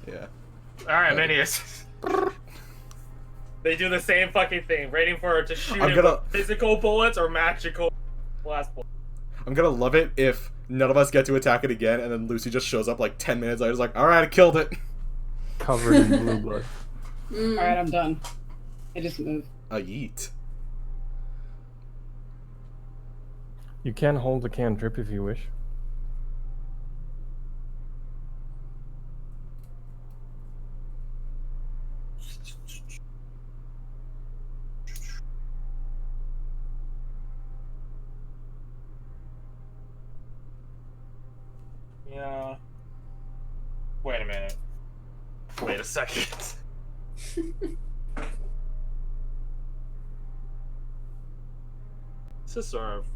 Yeah. Alright, Minius. They do the same fucking thing, waiting for it to shoot physical bullets or magical blast bullets. I'm gonna love it if none of us get to attack it again, and then Lucy just shows up like 10 minutes later, like, alright, I killed it. Covered in blue blood. Alright, I'm done. I just moved. A yeet. You can hold the cantrip if you wish. Yeah. Wait a minute. Wait a second. This is sort of...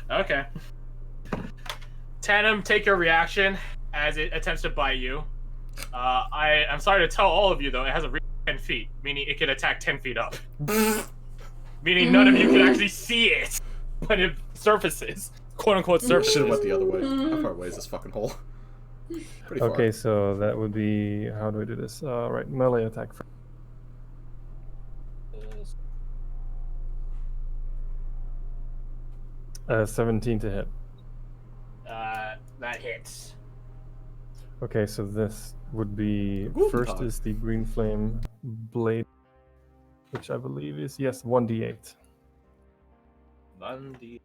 Okay. Tandem, take your reaction as it attempts to bite you. I'm sorry to tell all of you, though, it has a reach of 10 feet, meaning it can attack 10 feet up. Meaning none of you can actually see it when it surfaces. Quote-unquote surfaces. Should've went the other way. How far away is this fucking hole? Pretty far. Okay, so that would be... How do I do this? Right, melee attack first. 17 to hit. That hits. Okay, so this would be... First is the green flame blade, which I believe is, yes, 1d8. 1d8.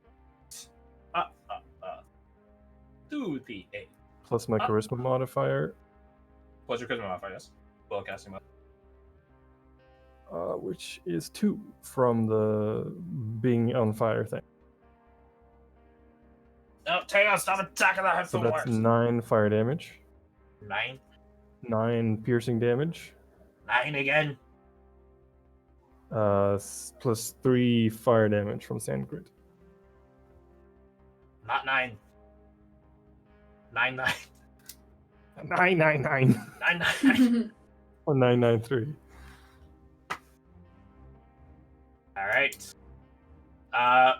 2d8. Plus my charisma modifier. Plus your charisma modifier, yes. Well, casting modifier. Which is 2 from the being on fire thing. No, Taylor, stop attacking that head. So that's 9 fire damage. 9. 9 piercing damage. 9 again. Plus 3 fire damage from sand grit. Not 9. 9, 9. 999. 9, 9. Or 993. Alright.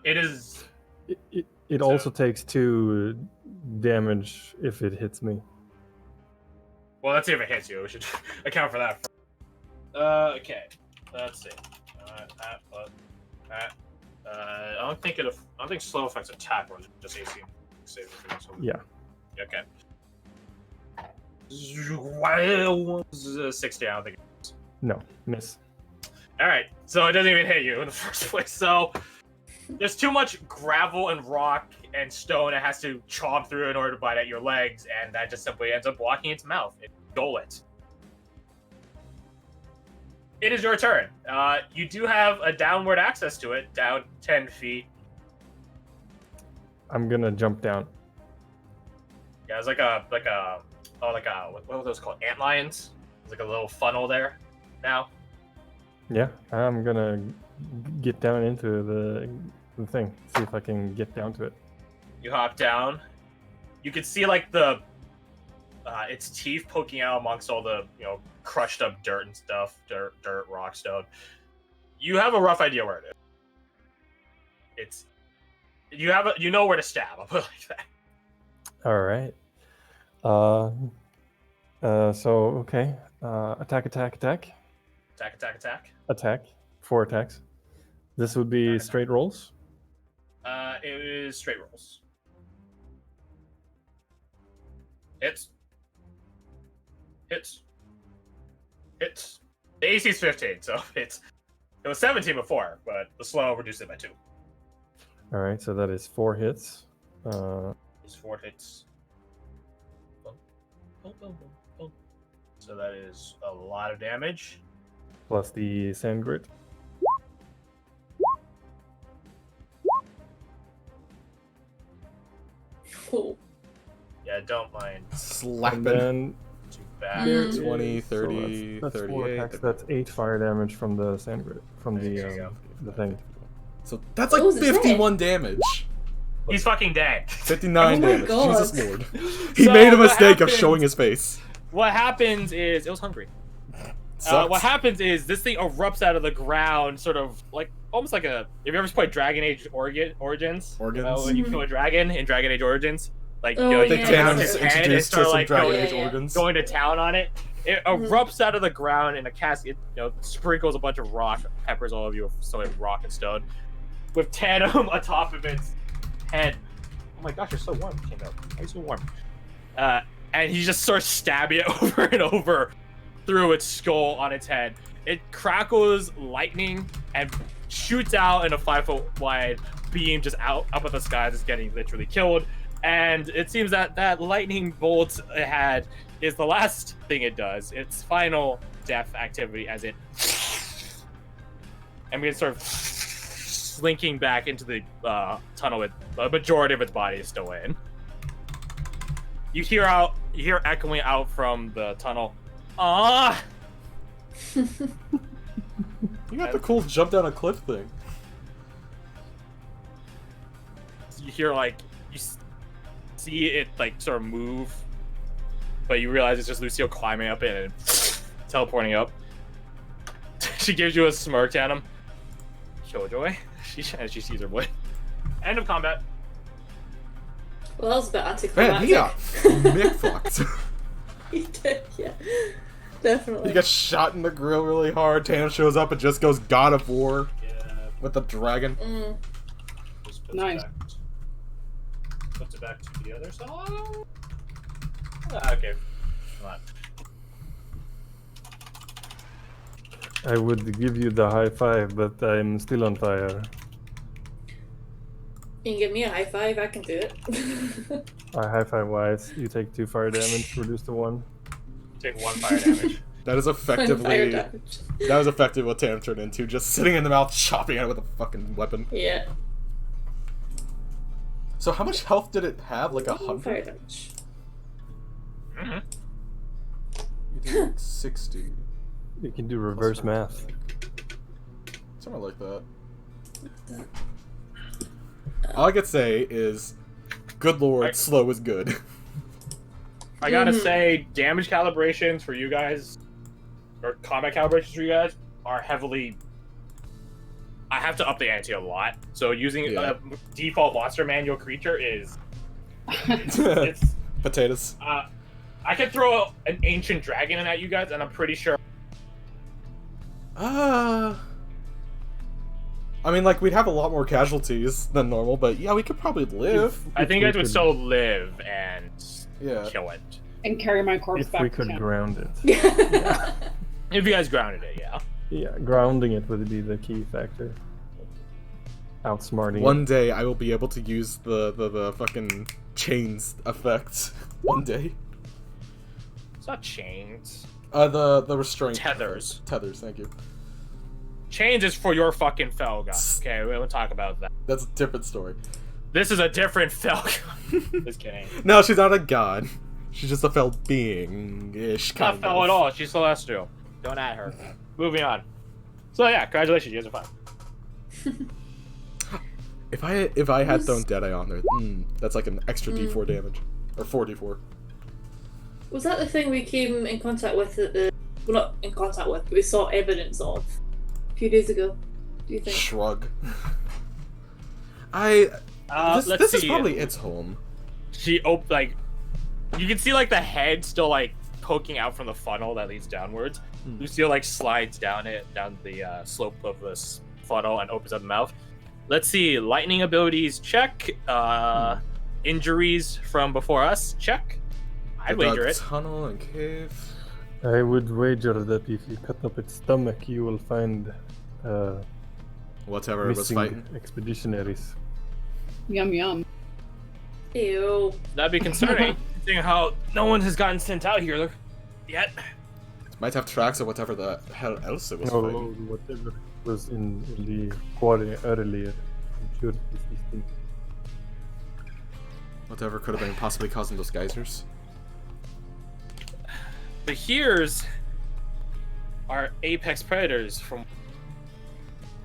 It is... It also takes 2 damage if it hits me. Well, let's see if it hits you. We should account for that. Okay. Let's see. I don't think slow affects attack rolls. Just AC. Yeah. Okay. 60. I don't think. No, miss. All right. So it doesn't even hit you in the first place. So there's too much gravel and rock and stone it has to chomp through in order to bite at your legs, and that just simply ends up blocking its mouth. It stole it. It is your turn. You do have a downward access to it, down 10 feet. I'm gonna jump down. Yeah, it's like a what were those called? Antlions? There's like a little funnel there now. Yeah, I'm gonna get down into the thing. See if I can get down to it. You hop down. You can see like the its teeth poking out amongst all the crushed up dirt and stuff, dirt, rock, stone. You have a rough idea where it is. You know where to stab. I'll put it like that. All right. So okay. Attack. Attack. 4 attacks. This would be straight rolls. It is straight rolls. Hits. The AC is 15, so it was 17 before, but the slow reduced it by 2. All right, so that is 4 hits. It's 4 hits. So that is a lot of damage. Plus the sand grit. Cool. Yeah, don't mind. Slapping. And then Too bad. 20, 30, that's 4 38. attacks. That's 8 fire damage from the sand grit. From the thing. So that's like 51 damage. He's fucking dead. 59 damage. God. Jesus Lord. He So made a what mistake of happens- showing his face. What happens is it was hungry. Sucks. What happens is this thing erupts out of the ground, sort of like almost like a. Have you ever played Dragon Age Origins? You know, Organs? when you kill a dragon in Dragon Age Origins, like Oh, you know, I think you take out Thanos his head and introduced to start some like Dragon going, Age yeah. organs. going to town on it. It erupts out of the ground in a casket. You know, sprinkles a bunch of rock, peppers all over you, so like rock and stone, with Tandem atop of its head. Oh my gosh, you're so warm, Kingdom. Why are you so warm? And he just starts stabbing it over and over through its skull on its head. It crackles lightning and shoots out in a 5-foot wide beam just out up at the sky that's getting literally killed. And it seems that that lightning bolt it had is the last thing it does. Its final death activity as it and we sort of slinking back into the tunnel with the majority of its body is still in. You hear echoing out from the tunnel. Ah! You got the cool jump down a cliff thing. You hear like you see it like sort of move, but you realize it's just Lucille climbing up it and teleporting up. She gives you a smirk at him. Killjoy. She sees her boy. End of combat. Well, that was a bit Man, anticlimactic. he got mick-fucked. He did, yeah. Definitely. He gets shot in the grill really hard. Thanos shows up and just goes God of War Yeah. with the dragon. Just puts Nice. Puts it back to the other side. Okay. Come on. I would give you the high five, but I'm still on fire. You can give me a high five, I can do it. High five wise, you take 2 fire damage, reduce to 1. Take 1 fire damage. That is Fire effectively damage. that was effectively what Tam turned into, just sitting in the mouth, chopping at it with a fucking weapon. Yeah. So how much health did it have? Like Fire 100? damage. Mm-hmm. You did like 60. You can do reverse math. Something like that. All I could say is, good lord, slow is good. I gotta say, damage calibrations for you guys, or combat calibrations for you guys, are heavily. I have to up the ante a lot. So using Yeah. a default monster manual creature is. It's. Potatoes. I could throw an ancient dragon in at you guys, and I'm pretty sure. I mean, like, we'd have a lot more casualties than normal, but yeah, we could probably live. I think you guys would still live and Yeah. kill it. And carry my corpse If back we to could camp. ground it. If you guys grounded it, yeah. Yeah, grounding it would be the key factor. Outsmarting One it. day I will be able to use the fucking chains effect. One day. It's not chains. The restraint. Tethers. Tethers, thank you. Chains is for your fucking Felga. Okay, we won't talk about that. That's a different story. This is a different Felga. Just kidding. No, she's not a god. She's just a fell being-ish Not kind Fel of. at all. She's celestial. Don't add her. Moving on. So yeah, congratulations. You guys are fine. If I had thrown Deadeye on there, that's like an extra D4 damage. Or 4d4. Was that the thing we came in contact with at the... Well, not in contact with, but we saw evidence of a few days ago, do you think? Shrug. Let's this is see. probably its home. She like, you can see like the head still like poking out from the funnel that leads downwards. Lucille like slides down the slope of this funnel and opens up the mouth. Let's see, lightning abilities check. Injuries from before us check. I'd wager it. Tunnel and cave. I would wager that if you cut up its stomach, you will find Whatever it was missing fighting. expeditionaries. Yum yum. Ew. That'd be concerning, seeing how no one has gotten sent out here yet. Might have tracks of whatever the hell else it was Or fighting. whatever was in the quarry earlier. I'm sure it is this thing. Whatever could have been possibly causing those geysers. The here's are apex predators from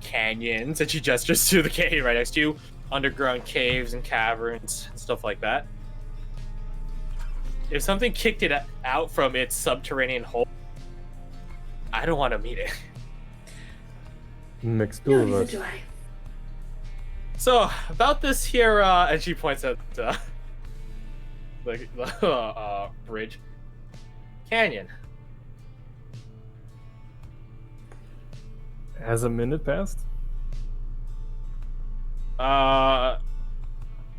canyons, and she gestures to the cave right next to you, underground caves and caverns and stuff like that. If something kicked it out from its subterranean hole, I don't want to meet it. Makes two No, of neither us. do I. So about this here, and she points at the bridge canyon. Has a minute passed?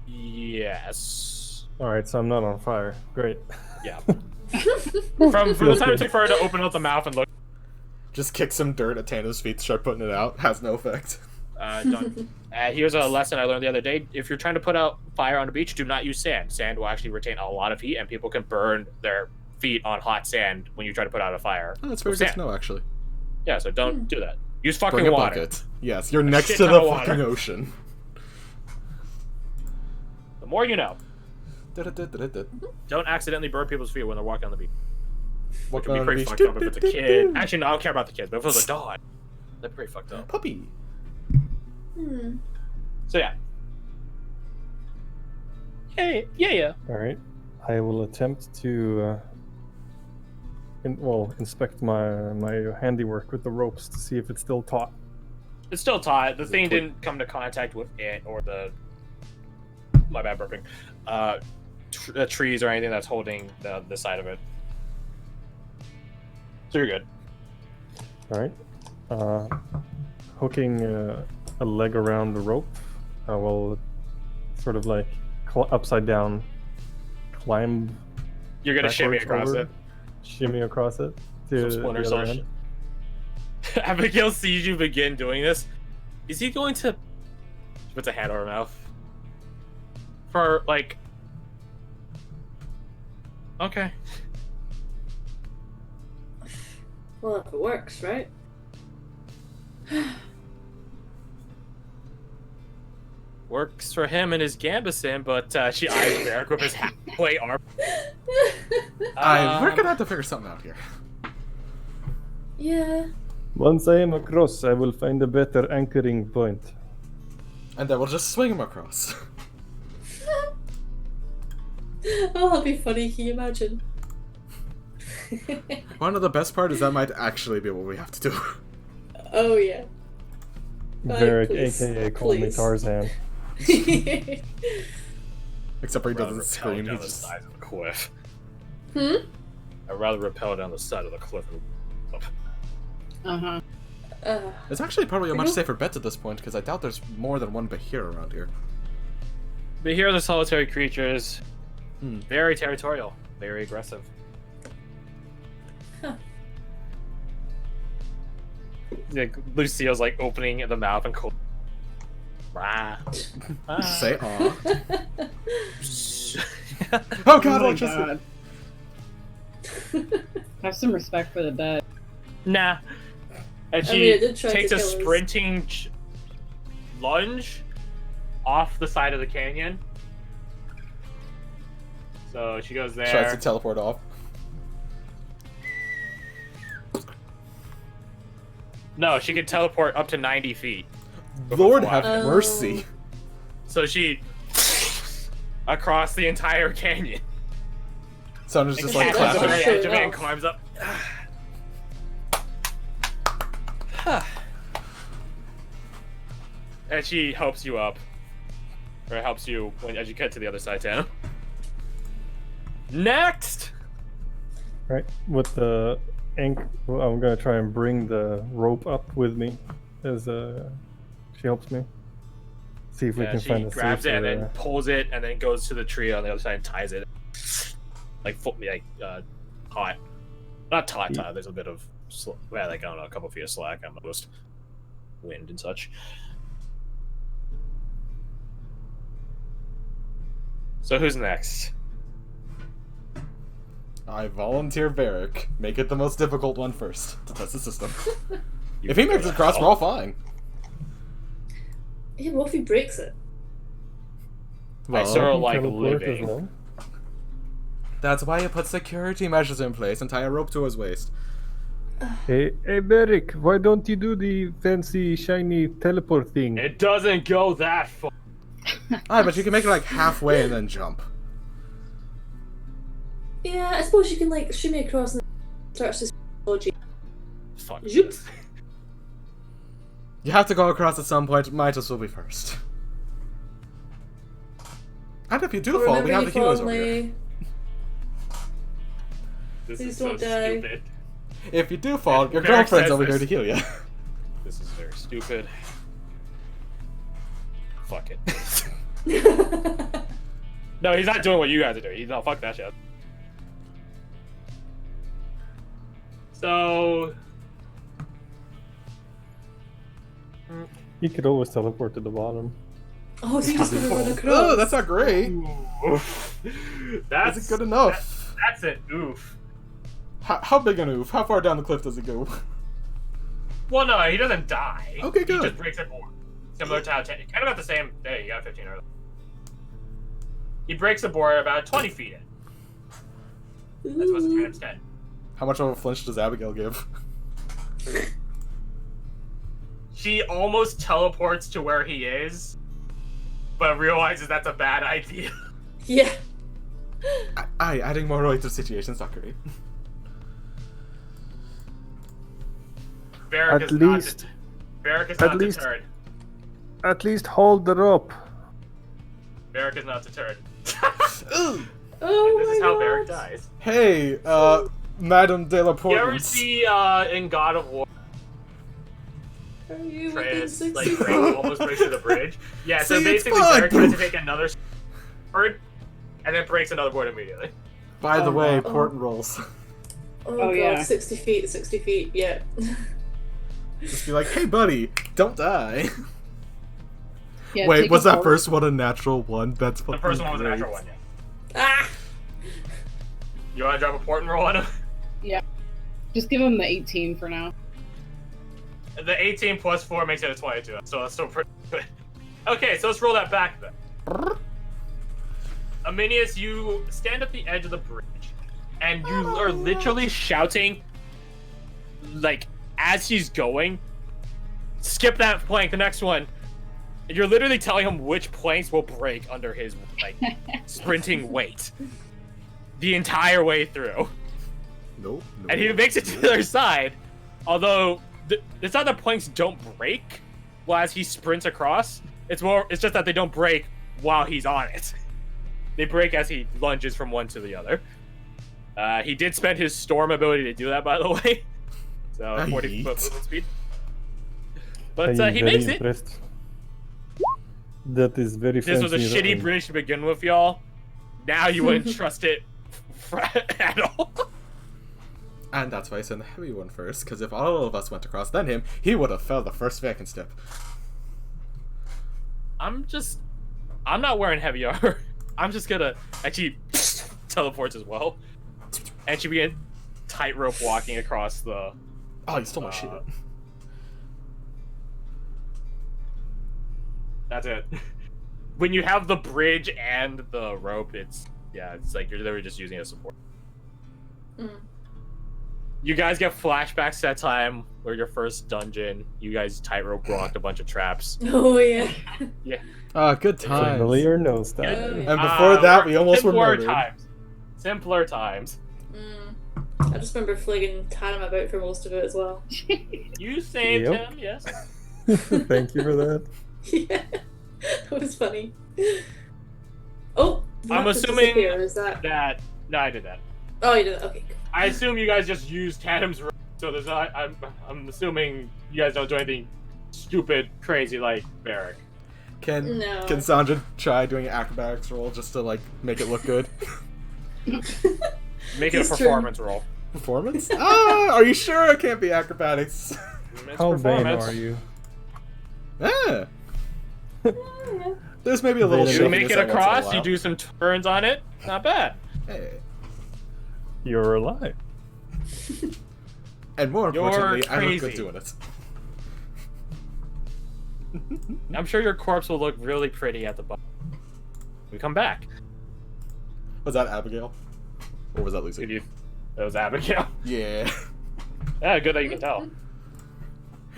Yes. Alright, so I'm not on fire. Great. Yeah. From the time it took for her to open up the mouth and look. Just kick some dirt at Tanner's feet, start putting it out. Has no effect. Done. Here's a lesson I learned the other day. If you're trying to put out fire on the beach, do not use sand. Sand will actually retain a lot of heat, and people can burn their feet on hot sand when you try to put out a fire. Oh, that's very good to know, actually. Yeah, so don't do that. Use fucking Bring a water. bucket. Yes, you're next shit to ton the of water. fucking ocean. The more you know. Da-da-da-da-da. Don't accidentally burn people's feet when they're walking on the beach. Which Walking would be on the pretty beach. fucked up if it's a kid. Actually, no, I don't care about the kids, but if it was a dog, that'd be pretty fucked up. Puppy. So yeah. Yeah. Alright. I will attempt to inspect my handiwork with the ropes to see if it's still taut. It's still taut. The thing didn't come to contact with it or the... My bad burping. Trees or anything that's holding the side of it. So you're good. Alright. Hooking a leg around the rope, I will sort of like upside down climb. You're gonna shimmy backwards across over, it. Shimmy across it to Some the Splinter other Cell end. shit. Abigail sees you begin doing this. Is he going to... She puts a hand over her mouth. For, like... Okay. Well, if it works, right? Works for him and his Gambeson, but she eyes Barrick with his halfway arm. We're gonna have to figure something out here. Yeah. Once I am across, I will find a better anchoring point. And then we'll just swing him across. Oh, that'd be funny. Can you imagine? One of the best part is that might actually be what we have to do. Oh yeah. Varric, please, aka call me please. Tarzan. Except for he Rather doesn't repel scream, down he the just... side of the cliff. Hmm? I'd rather rappel down the side of the cliff. Uh-huh. It's actually probably a I much know- safer bet at this point, because I doubt there's more than one Bahir around here. But here are the solitary creatures. Hmm. Very territorial. Very aggressive. Huh. Like, Lucille's like opening the mouth and cold. Rah. Say aw. Oh Oh god, Oh my electricity! god. Have some respect for the dead. Nah. And I she mean, it did try to takes a kill us. sprinting lunge off the side of the canyon. So she goes there. Tries to teleport off. No, she can teleport up to 90 feet. Lord have Oh. mercy. So she across the entire canyon. Sounds just And like catches clapping. on the clapping. edge of it and Enough. climbs up. And she helps you up. Or helps you as you get to the other side, Tana. Next! Right, with the well, I'm gonna try and bring the rope up with me as she helps me. See if we Yeah, can she find a grabs it and safer, then pulls it and then goes to the tree on the other side and ties it. Like, taut. Not taut, there's a bit of, well, like, I don't know, a couple feet of slack on most wind and such. So who's next? I volunteer Varric. Make it the most difficult one first to test the system. You If he go makes to it across, hell. we're all fine. Yeah, what if he breaks it? I sort of like teleport as living. well. That's why you put security measures in place and tie a rope to his waist. Hey, Beric, why don't you do the fancy shiny teleport thing? It doesn't go that far. But you can make it like halfway and then jump. Yeah, I suppose you can like shimmy across and start to dodgy. Fuck. Zoop. You have to go across at some point. Might as well be first. And if you do fall, we have the healers over here. This Please is so don't die. stupid. If you do fall, your Merrick girlfriend's says over here this. to heal you. This is very stupid. Fuck it. No, he's not doing what you guys are doing. No, fuck that shit. So, You could always teleport to the bottom. Oh, so you just gonna run across? Oh, that's not great. that's Is it good enough? That's an oof. How big an oof? How far down the cliff does it go? Well, no, he doesn't die. Okay, He good. just breaks a board. Similar to how kind of got the same. There, you got 15 early. He breaks a board about 20 feet in. That's what's times 10. How much of a flinch does Abigail give? She almost teleports to where he is, but realizes that's a bad idea. Yeah. Adding more weight to the situation's not great. Varric At is least- Varric is at not least- deterred. At least hold the rope. Varric is not deterred. Ooh. Oh This my is how god. Varric dies. Hey, Madame de la You ever Portance. see in God of War, Are you within Atreus 60 like feet? almost breaks through the bridge? Yeah, so See, it's basically fun. Varric tries to take another board, and then breaks another board immediately. By the Oh, way, wow. Portent rolls. Oh, Oh, god, yeah. 60 feet, 60 feet, yeah. Just be like, hey buddy, don't die. Yeah, Wait, take was a that board. first one a natural one? That's The fucking first one was a great. natural one, yeah. Ah! You want to drop a port and roll on him? Just give him the 18 for now. The 18 plus 4 makes it a 22, so that's still pretty good. Okay, so let's roll that back then. Aminius, you stand at the edge of the bridge, and you are literally shouting, like, as he's going, skip that plank, the next one. And you're literally telling him which planks will break under his, like, sprinting weight. The entire way through. Nope. And he makes it to the other side, although it's not that planks don't break while as he sprints across. It's just that they don't break while he's on it. They break as he lunges from one to the other. He did spend his storm ability to do that, by the way. So 40 foot movement speed. But I'm he very makes it. impressed. That is very This was a fancy shitty writing. bridge to begin with, y'all. Now you wouldn't trust it at all. And that's why I sent the heavy one first, because if all of us went across, then him, he would have fell the first vacant step. I'm not wearing heavy armor. I'm just gonna actually teleport as well. And she began tightrope walking across the. Oh, you stole my shit. That's it. When you have the bridge and the rope, it's like you're literally just using it as support. Mm. You guys get flashbacks to that time where your first dungeon, you guys tightrope walked a bunch of traps. Oh, yeah. Good times. Familiar knows that. Yeah. And before that, we almost were simpler murdered. times. Simpler times. I just remember flagging Tanim about for most of it as well. You saved Yep. him, yes. Thank you for that. Yeah, that was funny. Oh, I'm that just assuming disappeared, is that? No, I did that. Oh, you did that. Okay, good. I assume you guys just used Tandem's rope, so there's not. I'm assuming you guys don't do anything stupid, crazy like Barrack. Can No. Sandra try doing an acrobatics roll just to like make it look good? Make it a It's true. performance roll. Performance? Are you sure it can't be acrobatics? It's How vain performance. are you? Ah, Yeah. there's maybe a little. You You shakiness make it every once in a across. You while. do some turns on it. Not bad. Hey. You're alive. And more You're importantly, I look good crazy. doing it. I'm sure your corpse will look really pretty at the bottom. We come back. Was that Abigail? Or was that Did Lucy? you? That was Abigail. Yeah. Yeah, good that you can tell.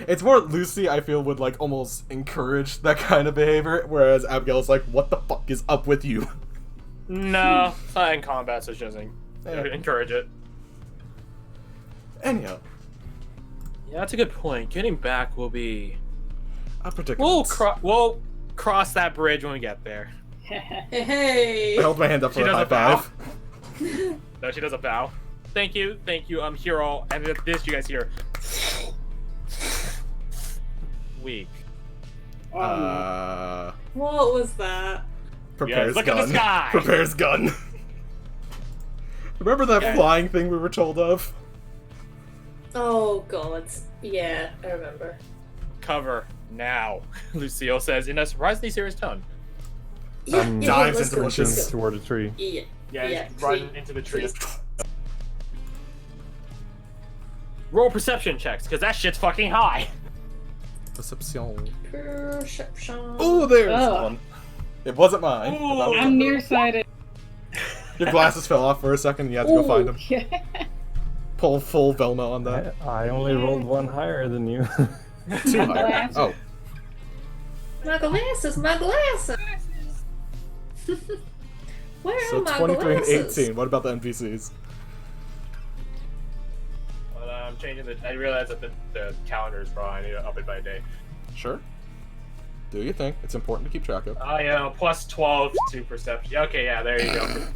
It's more Lucy, I feel, would like almost encourage that kind of behavior, whereas Abigail's like, what the fuck is up with you? No, it's not in combat, so she doesn't encourage it. Anyhow. Yeah, that's a good point. Getting back will be A predicament. We'll cross that bridge when we get there. Hey. I held my hand up She for a does high a bow. five. No, she does a bow. Thank you, hero. And at this, you guys hear weak. What was that? Prepares look gun. at the sky! Prepares gun. Remember that Yeah. flying thing we were told of? Oh god. Yeah, I remember. Cover now, Lucio says in a surprisingly serious tone. dives let's into go, bushes. let's Pushes go. toward a tree. Yeah. Yeah, Yeah, he's running tree. into the tree. Please. Roll perception checks, because that shit's fucking high. Perception. Perception. Oh, there's Oh. one. It wasn't mine. but that was I'm one. nearsighted. Your glasses fell off for a second. You had to go find them. Yeah. Pull full Velma on that. I only rolled one higher than you. Too high. Glasses. Oh, My glasses, my glasses. Where so are my 23 and glasses? 18. What about the NPCs? But I'm changing the. I realize that the calendar is wrong. I need to up it by a day. Sure. Do you think? It's important to keep track of. Oh yeah, plus 12 to perception. Okay, yeah, there you go.